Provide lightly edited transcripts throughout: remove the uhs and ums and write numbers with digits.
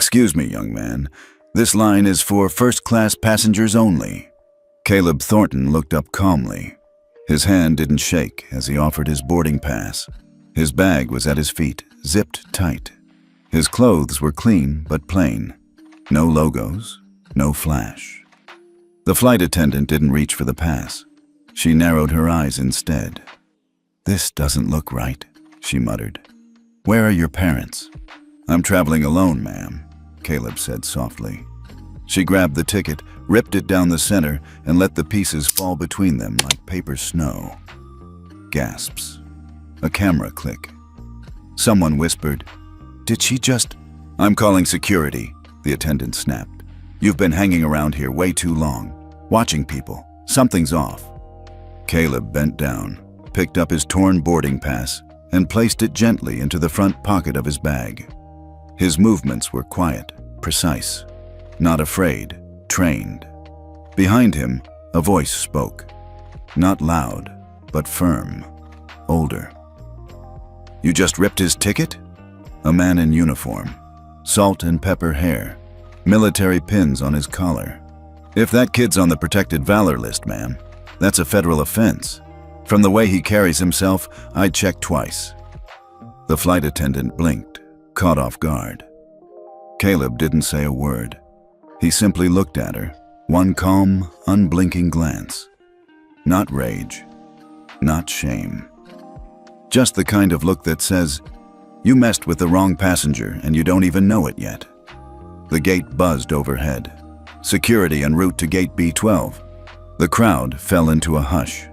Excuse me, young man. This line is for first-class passengers only. Caleb Thornton looked up calmly. His hand didn't shake as he offered his boarding pass. His bag was at his feet, zipped tight. His clothes were clean but plain. No logos, no flash. The flight attendant didn't reach for the pass. She narrowed her eyes instead. "This doesn't look right," she muttered. "Where are your parents?" "I'm traveling alone, ma'am," Caleb said softly. She grabbed the ticket, ripped it down the center, and let the pieces fall between them like paper snow. Gasps. A camera click. Someone whispered, "Did she just—" "I'm calling security," the attendant snapped. "You've been hanging around here way too long, watching people. Something's off." Caleb bent down, picked up his torn boarding pass, and placed it gently into the front pocket of his bag. His movements were quiet, precise, not afraid, trained. Behind him, a voice spoke. Not loud, but firm, older. "You just ripped his ticket?" A man in uniform, salt and pepper hair, military pins on his collar. "If that kid's on the protected valor list, ma'am, that's a federal offense. From the way he carries himself, I'd check twice." The flight attendant blinked, caught off guard. Caleb didn't say a word. He simply looked at her, one calm, unblinking glance. Not rage, not shame. Just the kind of look that says, "You messed with the wrong passenger and you don't even know it yet." The gate buzzed overhead. Security en route to gate B12. The crowd fell into a hush.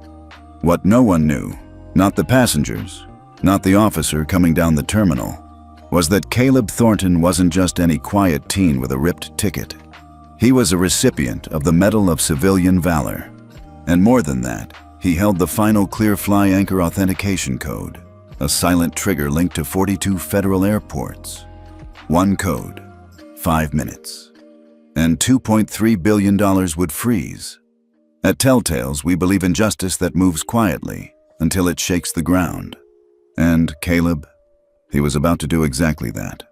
What no one knew, not the passengers, not the officer coming down the terminal, was that Caleb Thornton wasn't just any quiet teen with a ripped ticket. He was a recipient of the Medal of Civilian Valor. And more than that, he held the final Clear Fly Anchor authentication code, a silent trigger linked to 42 federal airports. One code, 5 minutes. And $2.3 billion would freeze. At Telltales, we believe in justice that moves quietly until it shakes the ground. And Caleb, he was about to do exactly that.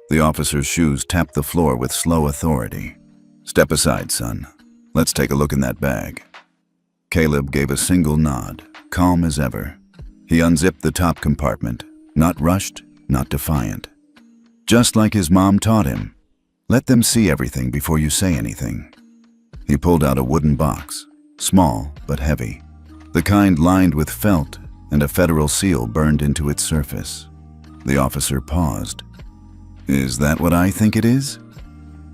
The officer's shoes tapped the floor with slow authority. "Step aside, son. Let's take a look in that bag." Caleb gave a single nod, calm as ever. He unzipped the top compartment, not rushed, not defiant. Just like his mom taught him, let them see everything before you say anything. He pulled out a wooden box, small but heavy, the kind lined with felt and a federal seal burned into its surface. The officer paused. "Is that what I think it is?"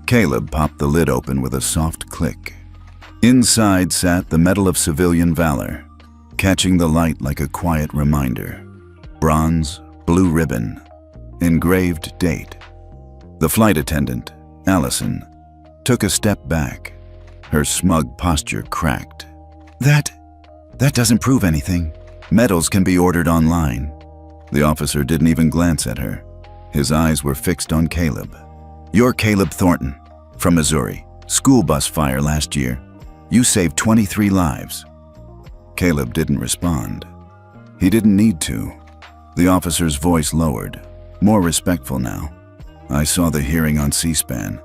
Caleb popped the lid open with a soft click. Inside sat the Medal of Civilian Valor, catching the light like a quiet reminder. Bronze, blue ribbon, engraved date. The flight attendant, Allison, took a step back. Her smug posture cracked. That doesn't prove anything. Medals can be ordered online." The officer didn't even glance at her. His eyes were fixed on Caleb. "You're Caleb Thornton, from Missouri. School bus fire last year. You saved 23 lives." Caleb didn't respond. He didn't need to. The officer's voice lowered, more respectful now. "I saw the hearing on C-SPAN.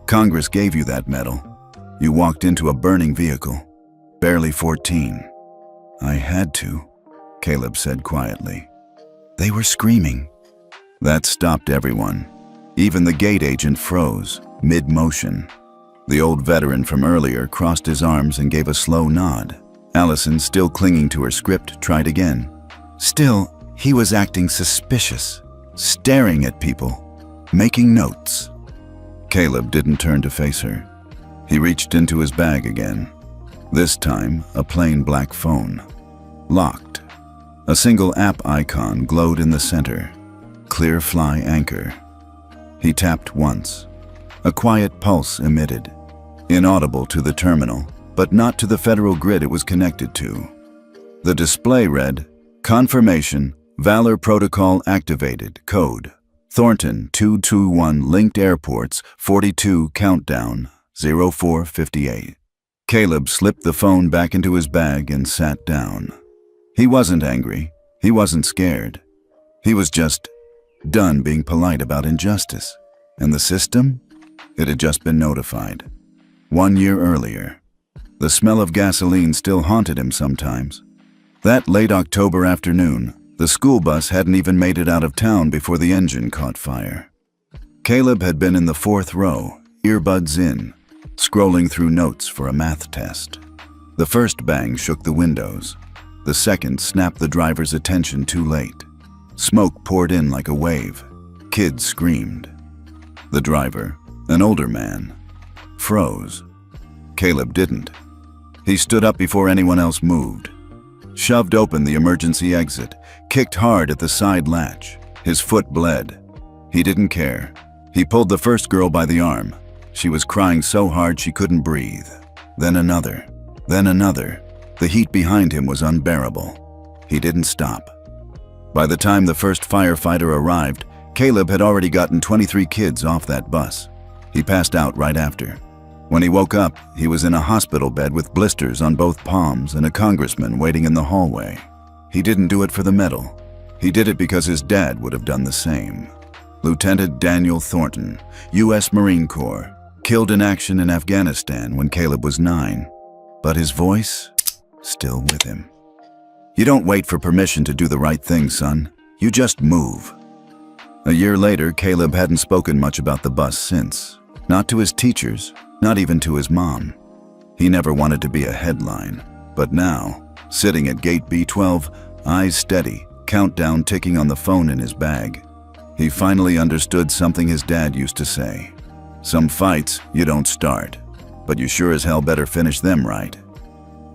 Congress gave you that medal. You walked into a burning vehicle, barely 14. "I had to," Caleb said quietly. "They were screaming." That stopped everyone. Even the gate agent froze, mid-motion. The old veteran from earlier crossed his arms and gave a slow nod. Allison, still clinging to her script, tried again. "Still, he was acting suspicious, staring at people, making notes." Caleb didn't turn to face her. He reached into his bag again. This time, a plain black phone. Locked. A single app icon glowed in the center. Clear Fly Anchor. He tapped once. A quiet pulse emitted. Inaudible to the terminal, but not to the federal grid it was connected to. The display read, "Confirmation, Valor Protocol activated, code. Thornton 221 linked airports, 42 countdown, 0458. Caleb slipped the phone back into his bag and sat down. He wasn't angry. He wasn't scared. He was just done being polite about injustice. And the system? It had just been notified. 1 year earlier. The smell of gasoline still haunted him sometimes. That late October afternoon, the school bus hadn't even made it out of town before the engine caught fire. Caleb had been in the 4th row, earbuds in, scrolling through notes for a math test. The first bang shook the windows. The second snapped the driver's attention too late. Smoke poured in like a wave. Kids screamed. The driver, an older man, froze. Caleb didn't. He stood up before anyone else moved, shoved open the emergency exit, kicked hard at the side latch. His foot bled. He didn't care. He pulled the first girl by the arm. She was crying so hard she couldn't breathe. Then another. Then another. The heat behind him was unbearable. He didn't stop. By the time the first firefighter arrived, Caleb had already gotten 23 kids off that bus. He passed out right after. When he woke up, he was in a hospital bed with blisters on both palms and a congressman waiting in the hallway. He didn't do it for the medal. He did it because his dad would have done the same. Lieutenant Daniel Thornton, U.S. Marine Corps, killed in action in Afghanistan when Caleb was 9. But his voice, still with him. You don't wait for permission to do the right thing, son. You just move. A year later, Caleb hadn't spoken much about the bus since. Not to his teachers, not even to his mom. He never wanted to be a headline. But now, sitting at gate B12, eyes steady, countdown ticking on the phone in his bag, he finally understood something his dad used to say. Some fights you don't start, but you sure as hell better finish them right.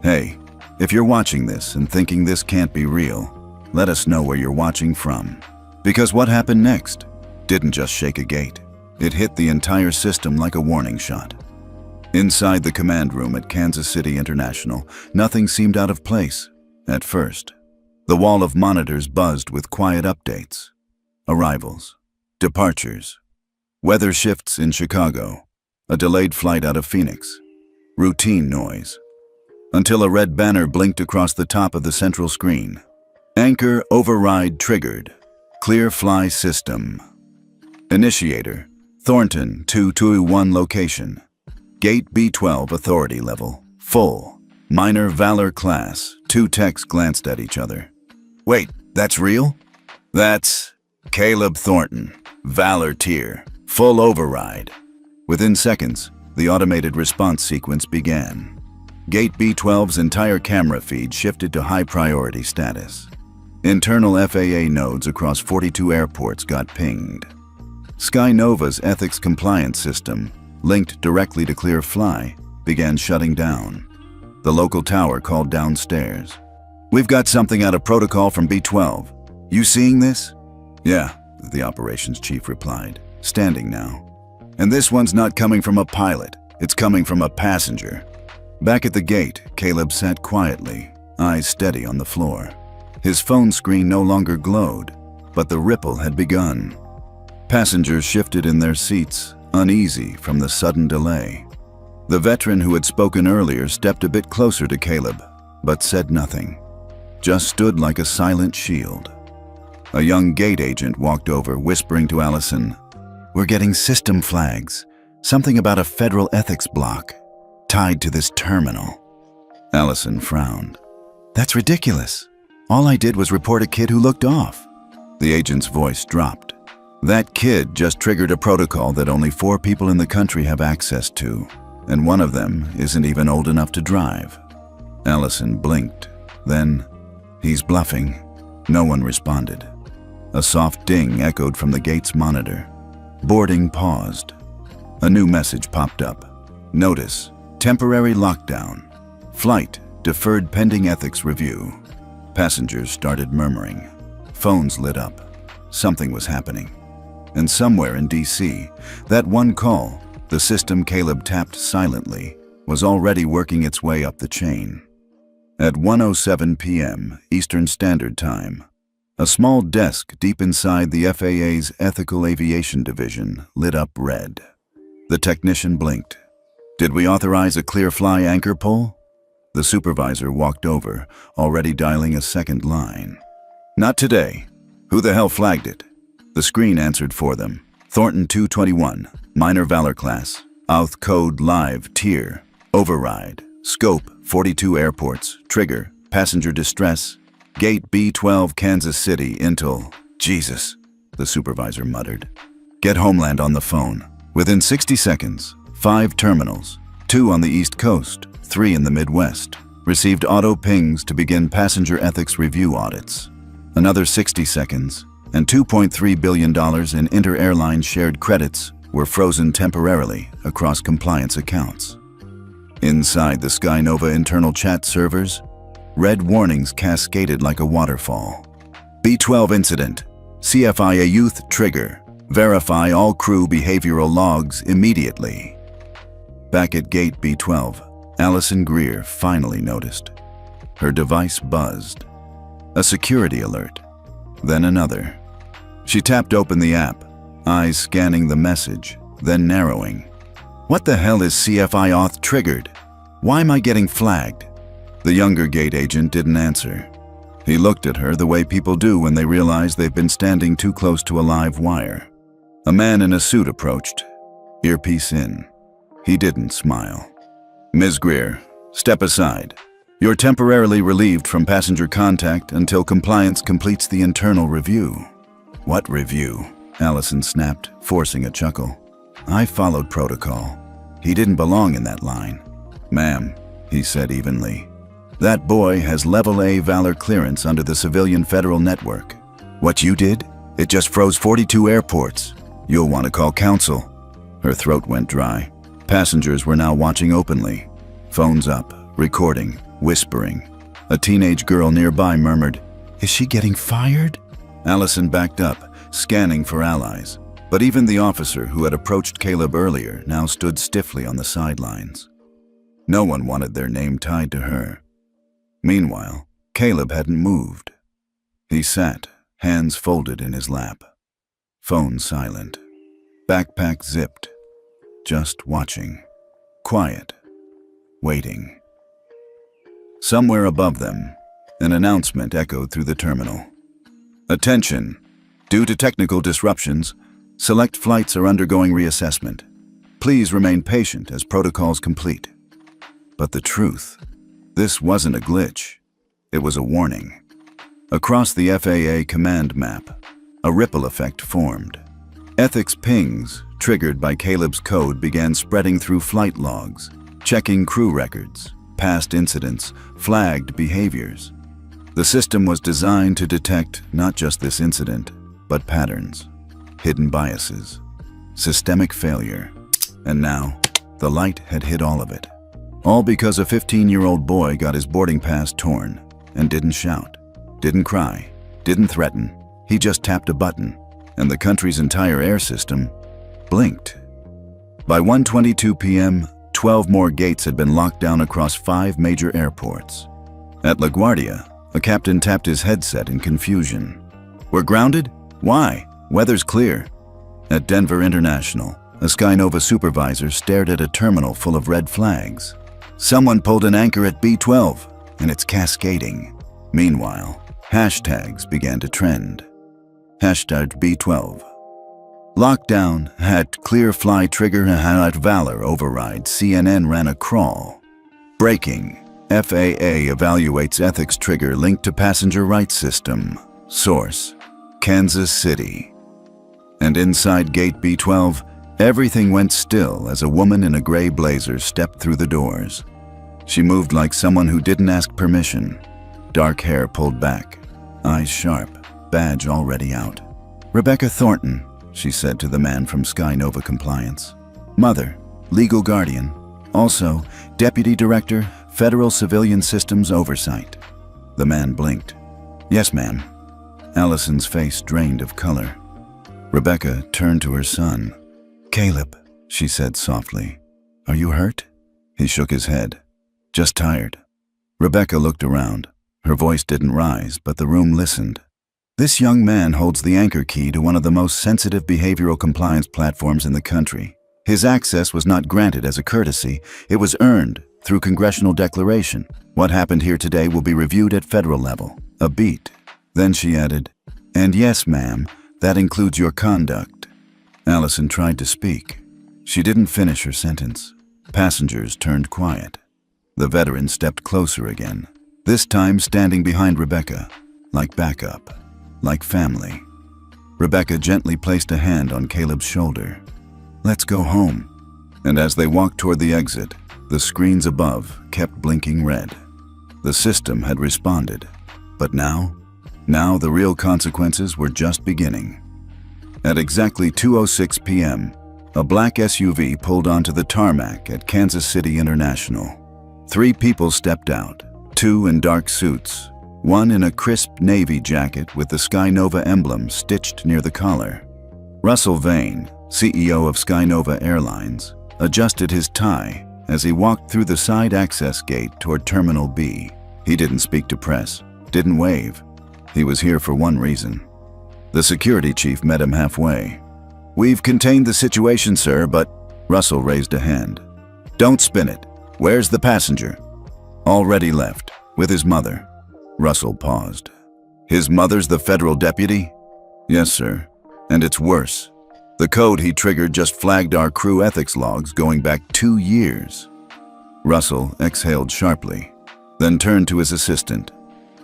Hey, if you're watching this and thinking this can't be real, let us know where you're watching from. Because what happened next didn't just shake a gate. It hit the entire system like a warning shot. Inside the command room at Kansas City International, nothing seemed out of place at first. The wall of monitors buzzed with quiet updates. Arrivals, departures, weather shifts in Chicago, a delayed flight out of Phoenix, routine noise. Until a red banner blinked across the top of the central screen. Anchor override triggered. Clear fly system. Initiator, Thornton 221 location. Gate B12 authority level, full. Minor valor class. 2 techs glanced at each other. Wait, that's real? That's Caleb Thornton, valor tier, full override. Within seconds, the automated response sequence began. Gate B12's entire camera feed shifted to high priority status. Internal FAA nodes across 42 airports got pinged. Skynova's ethics compliance system, linked directly to ClearFly, began shutting down. The local tower called downstairs. We've got something out of protocol from B12. You seeing this? Yeah, the operations chief replied, standing now. And this one's not coming from a pilot, it's coming from a passenger. Back at the gate, Caleb sat quietly, eyes steady on the floor. His phone screen no longer glowed, but the ripple had begun. Passengers shifted in their seats, uneasy from the sudden delay. The veteran who had spoken earlier stepped a bit closer to Caleb, but said nothing. Just stood like a silent shield. A young gate agent walked over, whispering to Allison, "We're getting system flags. Something about a federal ethics block tied to this terminal." Allison frowned. "That's ridiculous. All I did was report a kid who looked off." The agent's voice dropped. "That kid just triggered a protocol that only 4 people in the country have access to, and one of them isn't even old enough to drive." Allison blinked. Then, "He's bluffing." No one responded. A soft ding echoed from the gate's monitor. Boarding paused. A new message popped up. Notice, temporary lockdown. Flight deferred pending ethics review. Passengers started murmuring. Phones lit up. Something was happening. And somewhere in D.C., that one call, the system Caleb tapped silently, was already working its way up the chain. At 1:07 p.m. Eastern Standard Time, a small desk deep inside the FAA's Ethical Aviation Division lit up red. The technician blinked. "Did we authorize a ClearFly anchor pull?" The supervisor walked over, already dialing a second line. "Not today. Who the hell flagged it?" The screen answered for them. Thornton 221, minor valor class, Auth code live, tier, override, scope, 42 airports, trigger, passenger distress, gate B12, Kansas City, Intel. Jesus, the supervisor muttered. Get Homeland on the phone. Within 60 seconds, 5 terminals, 2 on the East Coast, 3 in the Midwest, received auto pings to begin passenger ethics review audits. Another 60 seconds, and $2.3 billion in inter-airline shared credits were frozen temporarily across compliance accounts. Inside the SkyNova internal chat servers, red warnings cascaded like a waterfall. B12 incident. CFIA youth trigger. Verify all crew behavioral logs immediately. Back at gate B12, Allison Greer finally noticed. Her device buzzed. A security alert. Then another. She tapped open the app, eyes scanning the message, then narrowing. What the hell is CFI auth triggered? Why am I getting flagged? The younger gate agent didn't answer. He looked at her the way people do when they realize they've been standing too close to a live wire. A man in a suit approached, earpiece in. He didn't smile. Ms. Greer, step aside. You're temporarily relieved from passenger contact until compliance completes the internal review. What review? Allison snapped, forcing a chuckle. I followed protocol. He didn't belong in that line. Ma'am, he said evenly. That boy has level A valor clearance under the civilian federal network. What you did? It just froze 42 airports. You'll want to call counsel. Her throat went dry. Passengers were now watching openly. Phones up, recording, whispering. A teenage girl nearby murmured, "Is she getting fired?" Allison backed up, scanning for allies. But even the officer who had approached Caleb earlier now stood stiffly on the sidelines. No one wanted their name tied to her. Meanwhile, Caleb hadn't moved. He sat, hands folded in his lap. Phone silent. Backpack zipped. Just watching. Quiet. Waiting. Somewhere above them, an announcement echoed through the terminal. Attention! Due to technical disruptions, select flights are undergoing reassessment. Please remain patient as protocols complete. But the truth, this wasn't a glitch. It was a warning. Across the FAA command map, a ripple effect formed. Ethics pings, triggered by Caleb's code, began spreading through flight logs, checking crew records, past incidents, flagged behaviors. The system was designed to detect not just this incident, but patterns, hidden biases, systemic failure. And now, the light had hit all of it. All because a 15-year-old boy got his boarding pass torn and didn't shout, didn't cry, didn't threaten. He just tapped a button, and the country's entire air system blinked. By 1:22 p.m., 12 more gates had been locked down across 5 major airports. At LaGuardia, a captain tapped his headset in confusion. We're grounded? Why? Weather's clear. At Denver International, a SkyNova supervisor stared at a terminal full of red flags. Someone pulled an anchor at B12, and it's cascading. Meanwhile, hashtags began to trend. Hashtag B12. Lockdown, had clear fly trigger, had valor override. CNN ran a crawl. Breaking. FAA evaluates ethics trigger linked to passenger rights system. Source. Kansas City. And inside gate B12, everything went still as a woman in a gray blazer stepped through the doors. She moved like someone who didn't ask permission. Dark hair pulled back, eyes sharp, badge already out. Rebecca Thornton, she said to the man from SkyNova Compliance. Mother, legal guardian, also Deputy Director, Federal Civilian Systems Oversight. The man blinked. Yes, ma'am. Allison's face drained of color. Rebecca turned to her son. Caleb, she said softly. Are you hurt? He shook his head. Just tired. Rebecca looked around. Her voice didn't rise, but the room listened. This young man holds the anchor key to one of the most sensitive behavioral compliance platforms in the country. His access was not granted as a courtesy. It was earned through congressional declaration. What happened here today will be reviewed at federal level. A beat. Then she added, and yes, ma'am, that includes your conduct. Allison tried to speak. She didn't finish her sentence. Passengers turned quiet. The veteran stepped closer again, this time standing behind Rebecca, like backup, like family. Rebecca gently placed a hand on Caleb's shoulder. "Let's go home." And as they walked toward the exit, the screens above kept blinking red. The system had responded, but now the real consequences were just beginning. At exactly 2:06 p.m., a black SUV pulled onto the tarmac at Kansas City International. 3 people stepped out, 2 in dark suits, 1 in a crisp navy jacket with the Sky Nova emblem stitched near the collar. Russell Vane, CEO of Sky Nova Airlines, adjusted his tie as he walked through the side access gate toward Terminal B. He didn't speak to press, didn't wave. He was here for one reason. The security chief met him halfway. "We've contained the situation, sir, but—" Russell raised a hand. "Don't spin it. Where's the passenger?" "Already left, with his mother." Russell paused. "His mother's the federal deputy?" "Yes, sir. And it's worse. The code he triggered just flagged our crew ethics logs going back 2 years." Russell exhaled sharply, then turned to his assistant.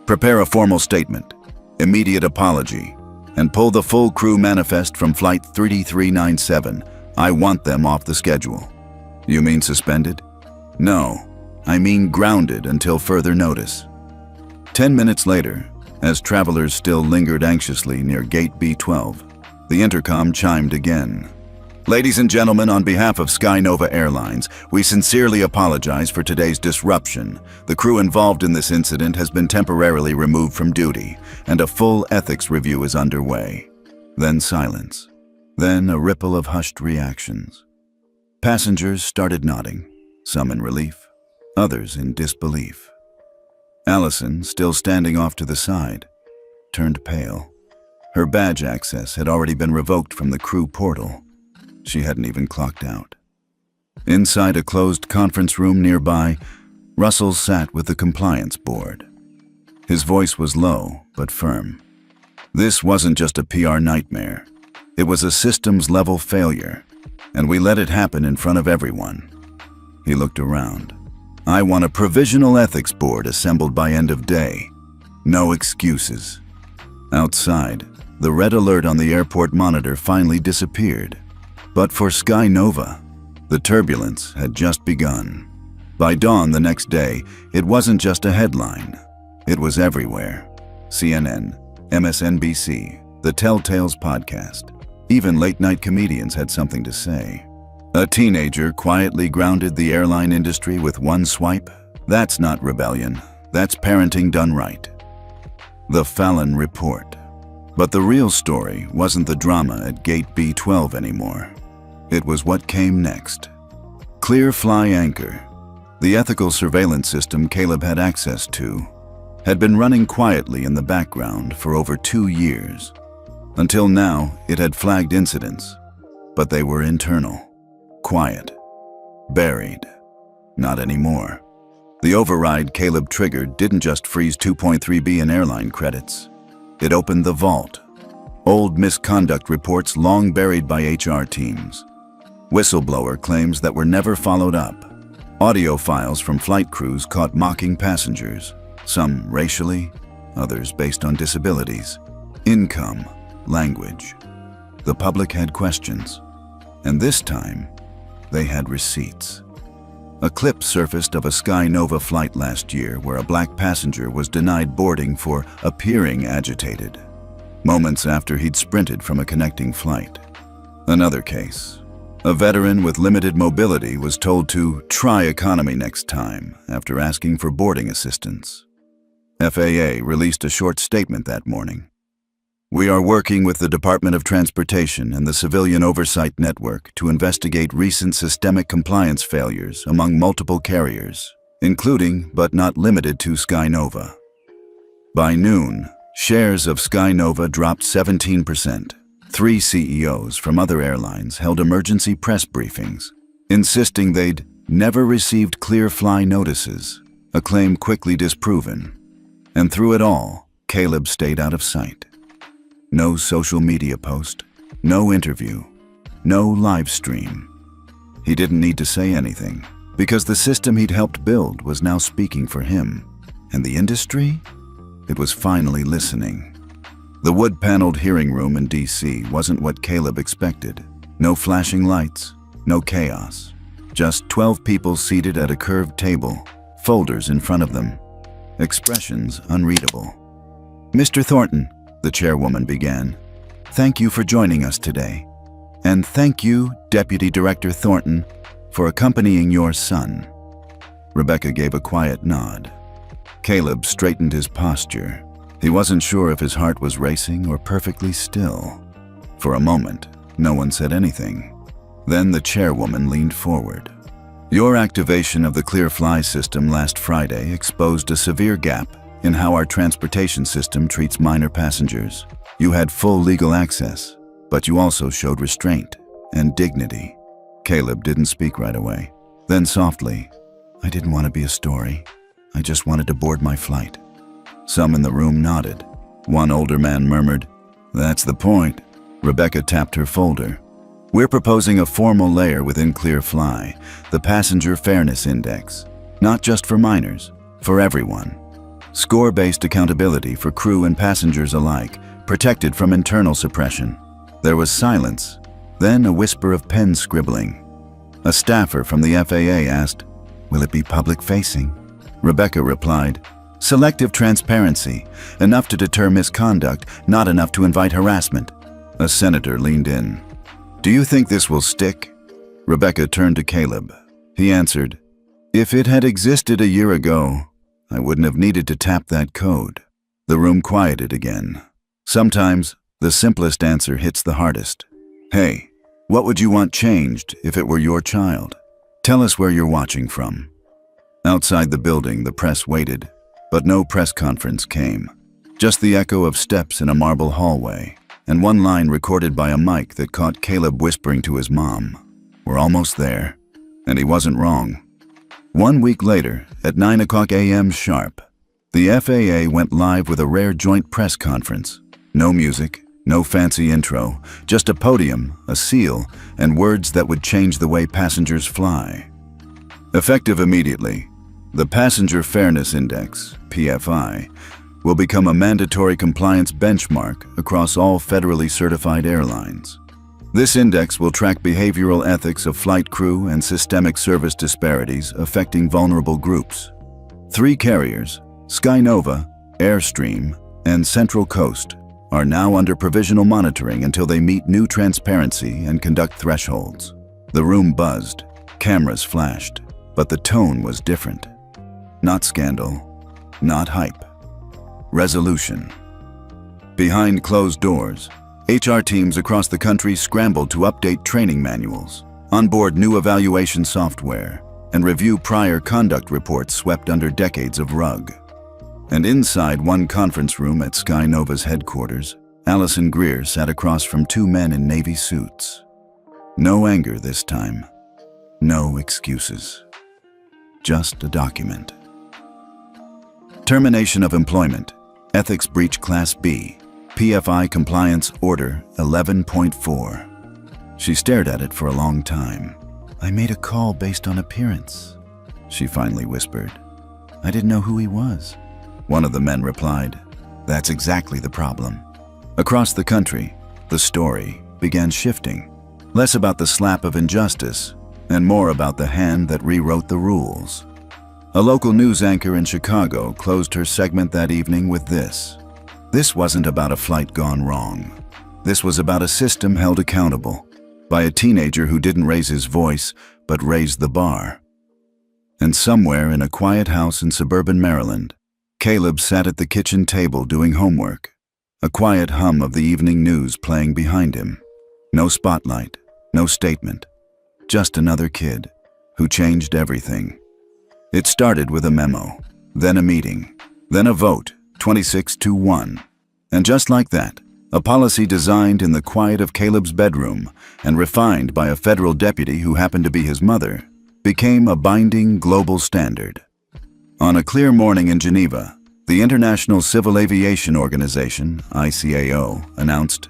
"Prepare a formal statement, immediate apology, and pull the full crew manifest from Flight 3397. I want them off the schedule." "You mean suspended?" "No, I mean grounded until further notice." 10 minutes later, as travelers still lingered anxiously near Gate B12, the intercom chimed again. "Ladies and gentlemen, on behalf of Sky Nova Airlines, we sincerely apologize for today's disruption. The crew involved in this incident has been temporarily removed from duty, and a full ethics review is underway." Then silence. Then a ripple of hushed reactions. Passengers started nodding, some in relief, others in disbelief. Allison, still standing off to the side, turned pale. Her badge access had already been revoked from the crew portal. She hadn't even clocked out. Inside a closed conference room nearby, Russell sat with the compliance board. His voice was low but firm. This wasn't just a PR nightmare. It was a systems-level failure, and we let it happen in front of everyone. He looked around. "I want a provisional ethics board assembled by end of day. No excuses." Outside, the red alert on the airport monitor finally disappeared. But for Sky Nova, the turbulence had just begun. By dawn the next day, it wasn't just a headline. It was everywhere. CNN, MSNBC, the Telltales podcast. Even late-night comedians had something to say. A teenager quietly grounded the airline industry with one swipe? That's not rebellion. That's parenting done right. The Fallon Report. But the real story wasn't the drama at Gate B12 anymore. It was what came next. Clear Fly Anchor, the ethical surveillance system Caleb had access to, had been running quietly in the background for over 2 years. Until now, it had flagged incidents, but they were internal, quiet, buried. Not anymore. The override Caleb triggered didn't just freeze 2.3 in airline credits. It opened the vault. Old misconduct reports long buried by HR teams. Whistleblower claims that were never followed up. Audio files from flight crews caught mocking passengers, some racially, others based on disabilities, income, language. The public had questions, and this time, they had receipts. A clip surfaced of a Sky Nova flight last year where a black passenger was denied boarding for appearing agitated, moments after he'd sprinted from a connecting flight. Another case. A veteran with limited mobility was told to try economy next time after asking for boarding assistance. FAA released a short statement that morning. "We are working with the Department of Transportation and the Civilian Oversight Network to investigate recent systemic compliance failures among multiple carriers, including but not limited to Sky Nova." By noon, shares of Sky Nova dropped 17%. 3 CEOs from other airlines held emergency press briefings, insisting they'd never received clear fly notices, a claim quickly disproven. And through it all, Caleb stayed out of sight. No social media post, no interview, no live stream. He didn't need to say anything, because the system he'd helped build was now speaking for him. And the industry? It was finally listening. The wood-paneled hearing room in D.C. wasn't what Caleb expected. No flashing lights, no chaos. Just 12 people seated at a curved table, folders in front of them, expressions unreadable. "Mr. Thornton," the chairwoman began, "thank you for joining us today. And thank you, Deputy Director Thornton, for accompanying your son." Rebecca gave a quiet nod. Caleb straightened his posture. He wasn't sure if his heart was racing or perfectly still. For a moment, no one said anything. Then the chairwoman leaned forward. "Your activation of the Clear Fly system last Friday exposed a severe gap in how our transportation system treats minor passengers. You had full legal access, but you also showed restraint and dignity." Caleb didn't speak right away. Then softly, "I didn't want to be a story. I just wanted to board my flight." Some in the room nodded. One older man murmured, "That's the point." Rebecca tapped her folder. "We're proposing a formal layer within Clear Fly, the Passenger Fairness Index. Not just for minors, for everyone. Score-based accountability for crew and passengers alike, protected from internal suppression." There was silence, then a whisper of pen scribbling. A staffer from the FAA asked, "Will it be public-facing?" Rebecca replied, "Selective transparency, enough to deter misconduct, not enough to invite harassment." A senator leaned in. "Do you think this will stick?" Rebecca turned to Caleb. He answered, "If it had existed a year ago, I wouldn't have needed to tap that code." The room quieted again. Sometimes, the simplest answer hits the hardest. "Hey, what would you want changed if it were your child? Tell us where you're watching from." Outside the building, the press waited, but no press conference came. Just the echo of steps in a marble hallway, and one line recorded by a mic that caught Caleb whispering to his mom, "We're almost there." And he wasn't wrong. 1 week later, at 9 a.m. sharp, the FAA went live with a rare joint press conference. No music, no fancy intro, just a podium, a seal, and words that would change the way passengers fly. Effective immediately, the Passenger Fairness Index, PFI, will become a mandatory compliance benchmark across all federally certified airlines. This index will track behavioral ethics of flight crew and systemic service disparities affecting vulnerable groups. 3 carriers, Skynova, Airstream, and Central Coast, are now under provisional monitoring until they meet new transparency and conduct thresholds. The room buzzed, cameras flashed, but the tone was different. Not scandal, not hype. Resolution. Behind closed doors, HR teams across the country scrambled to update training manuals, onboard new evaluation software, and review prior conduct reports swept under decades of rug. And inside one conference room at Skynova's headquarters, Allison Greer sat across from 2 men in Navy suits. No anger this time. No excuses. Just a document. Termination of employment. Ethics breach Class B. PFI Compliance Order 11.4. She stared at it for a long time. "I made a call based on appearance," she finally whispered. "I didn't know who he was." One of the men replied, "That's exactly the problem." Across the country, the story began shifting. Less about the slap of injustice, and more about the hand that rewrote the rules. A local news anchor in Chicago closed her segment that evening with this. This wasn't about a flight gone wrong. This was about a system held accountable by a teenager who didn't raise his voice, but raised the bar. And somewhere in a quiet house in suburban Maryland, Caleb sat at the kitchen table doing homework, a quiet hum of the evening news playing behind him. No spotlight, no statement, just another kid who changed everything. It started with a memo, then a meeting, then a vote, 26-1. And just like that, a policy designed in the quiet of Caleb's bedroom and refined by a federal deputy who happened to be his mother, became a binding global standard. On a clear morning in Geneva, the International Civil Aviation Organization, ICAO, announced,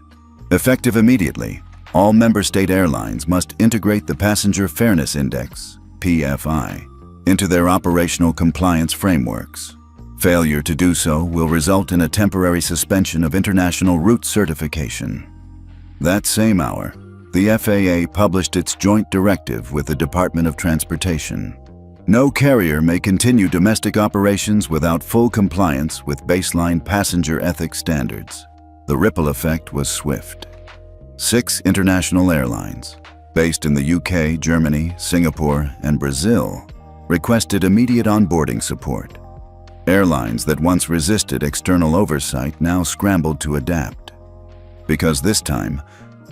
"Effective immediately, All member state airlines must integrate the Passenger Fairness Index, PFI, into their operational compliance frameworks. Failure to do so will result in a temporary suspension of international route certification. That same hour, the FAA published its joint directive with the Department of Transportation. No carrier may continue domestic operations without full compliance with baseline passenger ethics standards. The ripple effect was swift. 6 international airlines, based in the UK, Germany, Singapore, and Brazil, requested immediate onboarding support. Airlines that once resisted external oversight now scrambled to adapt. Because this time,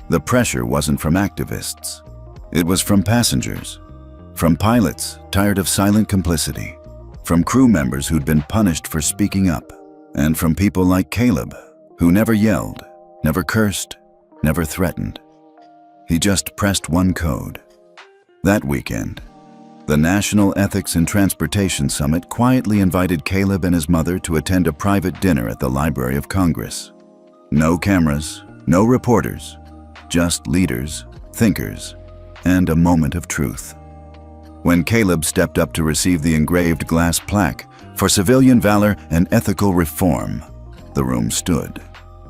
the pressure wasn't from activists. It was from passengers. From pilots tired of silent complicity. From crew members who'd been punished for speaking up. And from people like Caleb, who never yelled, never cursed, never threatened. He just pressed one code. That weekend, the National Ethics in Transportation Summit quietly invited Caleb and his mother to attend a private dinner at the Library of Congress. No cameras, no reporters, just leaders, thinkers, and a moment of truth. When Caleb stepped up to receive the engraved glass plaque for civilian valor and ethical reform, the room stood.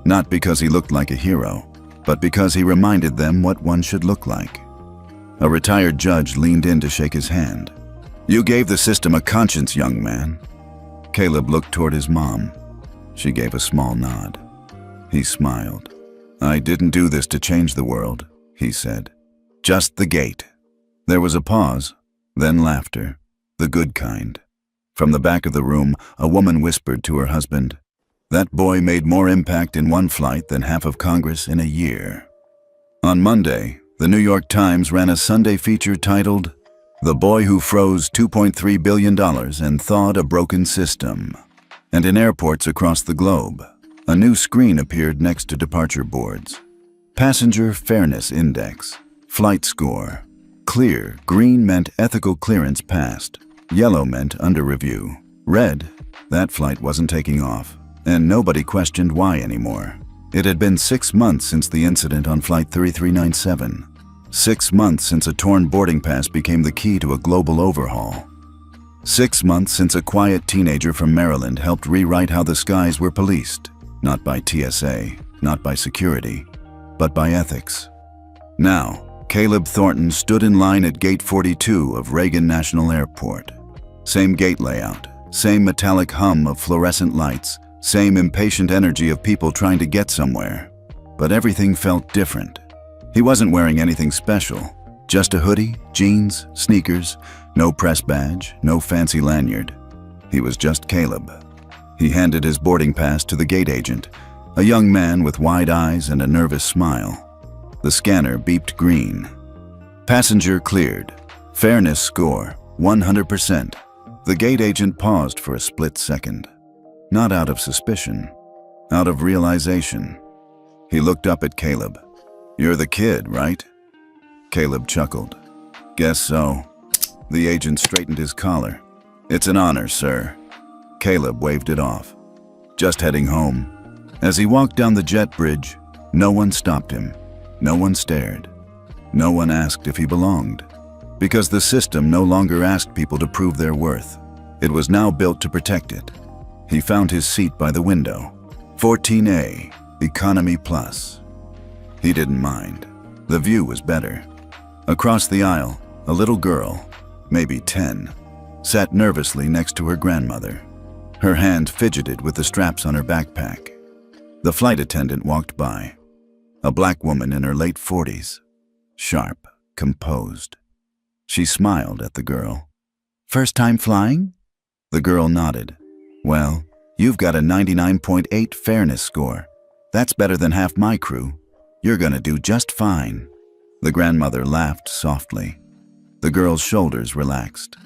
Not because he looked like a hero, but because he reminded them what one should look like. A retired judge leaned in to shake his hand. "You gave the system a conscience, young man." Caleb looked toward his mom. She gave a small nod. He smiled. "I didn't do this to change the world," he said. "Just the gate." There was a pause, then laughter, the good kind. From the back of the room, a woman whispered to her husband, "That boy made more impact in one flight than half of Congress in a year." On Monday, the New York Times ran a Sunday feature titled, "The Boy Who Froze $2.3 billion and Thawed a Broken System." And in airports across the globe, a new screen appeared next to departure boards. Passenger Fairness Index, Flight Score. Clear, green meant ethical clearance passed. Yellow meant under review. Red, that flight wasn't taking off. And nobody questioned why anymore. It had been 6 months since the incident on Flight 3397. 6 months since a torn boarding pass became the key to a global overhaul. 6 months since a quiet teenager from Maryland helped rewrite how the skies were policed. Not by TSA, not by security, but by ethics. Now, Caleb Thornton stood in line at Gate 42 of Reagan National Airport. Same gate layout, same metallic hum of fluorescent lights, same impatient energy of people trying to get somewhere. But everything felt different. He wasn't wearing anything special. Just a hoodie, jeans, sneakers, no press badge, no fancy lanyard. He was just Caleb. He handed his boarding pass to the gate agent, a young man with wide eyes and a nervous smile. The scanner beeped green. Passenger cleared. Fairness score, 100%. The gate agent paused for a split second. Not out of suspicion, out of realization. He looked up at Caleb. "You're the kid, right?" Caleb chuckled. "Guess so." The agent straightened his collar. "It's an honor, sir." Caleb waved it off. "Just heading home." As he walked down the jet bridge, no one stopped him. No one stared. No one asked if he belonged. Because the system no longer asked people to prove their worth. It was now built to protect it. He found his seat by the window. 14A, Economy Plus. He didn't mind. The view was better. Across the aisle, a little girl, maybe 10, sat nervously next to her grandmother. Her hand fidgeted with the straps on her backpack. The flight attendant walked by. A black woman in her late 40s. Sharp, composed. She smiled at the girl. "First time flying?" The girl nodded. "Well, you've got a 99.8 fairness score. That's better than half my crew. You're gonna do just fine." The grandmother laughed softly. The girl's shoulders relaxed.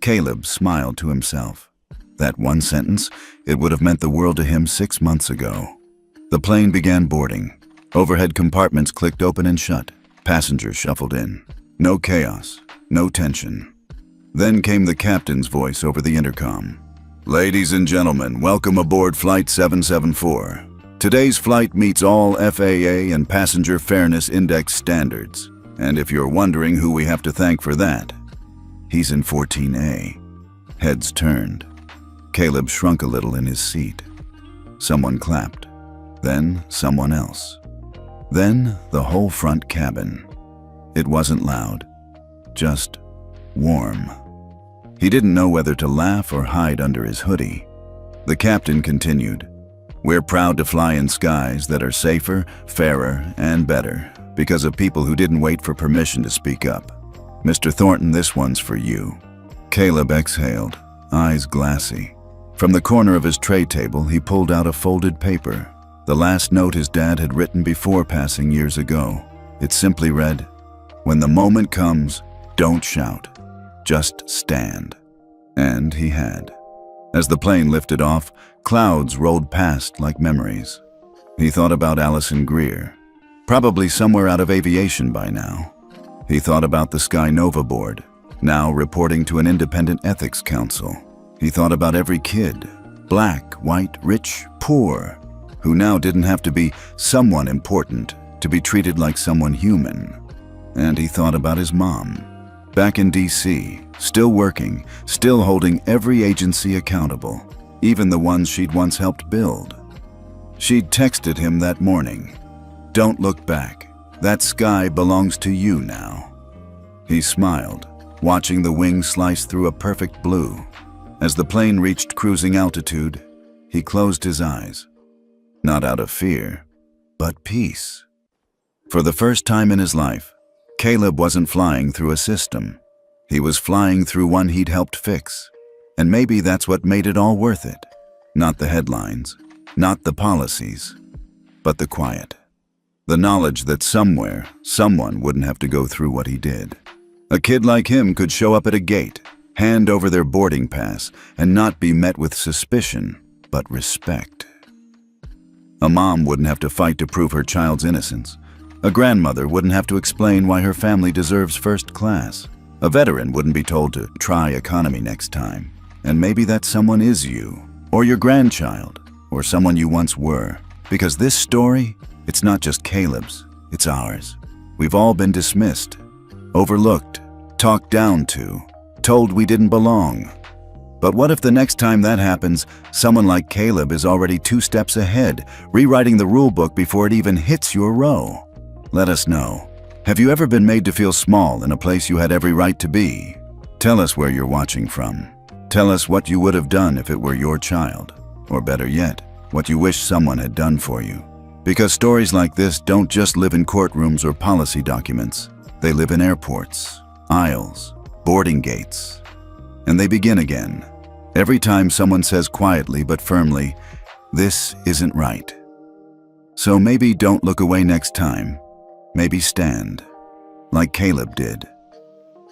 Caleb smiled to himself. That one sentence, it would have meant the world to him 6 months ago. The plane began boarding. Overhead compartments clicked open and shut. Passengers shuffled in. No chaos, no tension. Then came the captain's voice over the intercom. "Ladies and gentlemen, welcome aboard Flight 774. Today's flight meets all FAA and Passenger Fairness Index standards. And if you're wondering who we have to thank for that, he's in 14A. Heads turned. Caleb shrunk a little in his seat. Someone clapped. Then someone else. Then the whole front cabin. It wasn't loud, just warm. He didn't know whether to laugh or hide under his hoodie. The captain continued, "We're proud to fly in skies that are safer, fairer, and better because of people who didn't wait for permission to speak up. Mr. Thornton, this one's for you." Caleb exhaled, eyes glassy. From the corner of his tray table, he pulled out a folded paper, the last note his dad had written before passing years ago. It simply read, "When the moment comes, don't shout. Just stand." And he had. As the plane lifted off, clouds rolled past like memories. He thought about Allison Greer, probably somewhere out of aviation by now. He thought about the Sky Nova board, now reporting to an independent ethics council. He thought about every kid, black, white, rich, poor, who now didn't have to be someone important to be treated like someone human. And he thought about his mom, back in DC, still working, still holding every agency accountable, even the ones she'd once helped build. She'd texted him that morning, "Don't look back. That sky belongs to you now." He smiled, watching the wings slice through a perfect blue. As the plane reached cruising altitude, he closed his eyes. Not out of fear, but peace. For the first time in his life, Caleb wasn't flying through a system. He was flying through one he'd helped fix. And maybe that's what made it all worth it. Not the headlines, not the policies, but the quiet. The knowledge that somewhere, someone wouldn't have to go through what he did. A kid like him could show up at a gate, hand over their boarding pass, and not be met with suspicion, but respect. A mom wouldn't have to fight to prove her child's innocence. A grandmother wouldn't have to explain why her family deserves first class. A veteran wouldn't be told to try economy next time. And maybe that someone is you, or your grandchild, or someone you once were. Because this story, it's not just Caleb's, it's ours. We've all been dismissed, overlooked, talked down to, told we didn't belong. But what if the next time that happens, someone like Caleb is already 2 steps ahead, rewriting the rule book before it even hits your row? Let us know. Have you ever been made to feel small in a place you had every right to be? Tell us where you're watching from. Tell us what you would have done if it were your child. Or better yet, what you wish someone had done for you. Because stories like this don't just live in courtrooms or policy documents. They live in airports, aisles, boarding gates. And they begin again. Every time someone says quietly but firmly, "This isn't right." So maybe don't look away next time. Maybe stand, like Caleb did.